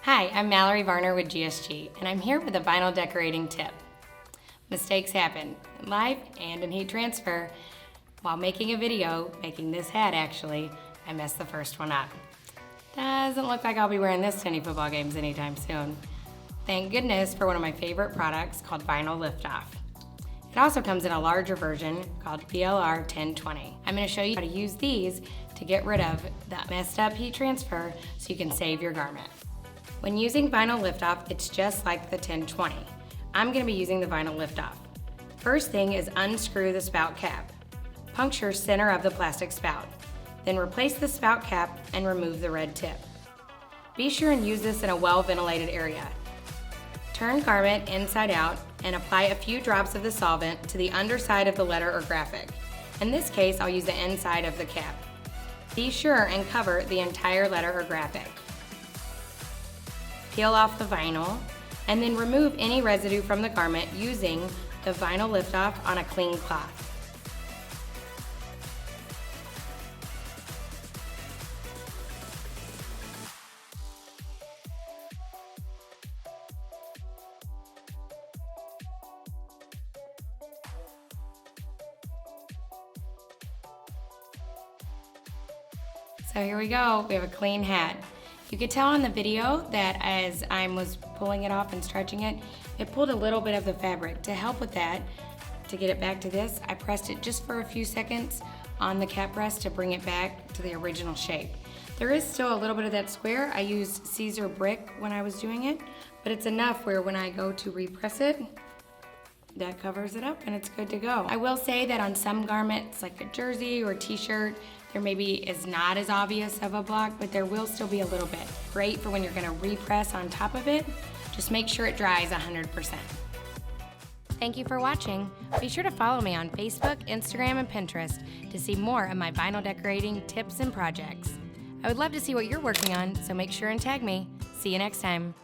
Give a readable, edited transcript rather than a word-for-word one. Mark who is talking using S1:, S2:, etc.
S1: Hi, I'm Mallory Varner with GSG, and I'm here with a vinyl decorating tip. Mistakes happen in life and in heat transfer. While making a video, making this hat actually, I messed the first one up. Doesn't look like I'll be wearing this to any football games anytime soon. Thank goodness for one of my favorite products called Vinyl Liftoff. It also comes in a larger version called VLR 1020. I'm going to show you how to use these to get rid of that messed up heat transfer so you can save your garment. When using Vinyl Liftoff, it's just like the 1020. I'm going to be using the Vinyl Liftoff. First thing is unscrew the spout cap. Puncture center of the plastic spout. Then replace the spout cap and remove the red tip. Be sure and use this in a well-ventilated area. Turn garment inside out and apply a few drops of the solvent to the underside of the letter or graphic. In this case, I'll use the inside of the cap. Be sure and cover the entire letter or graphic. Peel off the vinyl and then remove any residue from the garment using the Vinyl Liftoff on a clean cloth. So here we go, we have a clean hat. You could tell on the video that as I was pulling it off and stretching it, it pulled a little bit of the fabric. To help with that, to get it back to this, I pressed it just for a few seconds on the cap press to bring it back to the original shape. There is still a little bit of that square. I used Caesar brick when I was doing it, but it's enough where when I go to repress it, that covers it up and it's good to go. I will say that on some garments, like a jersey or t-shirt, there maybe is not as obvious of a block, but there will still be a little bit. Great for when you're gonna repress on top of it. Just make sure it dries 100%. Thank you for watching. Be sure to follow me on Facebook, Instagram, and Pinterest to see more of my vinyl decorating tips and projects. I would love to see what you're working on, so make sure and tag me. See you next time.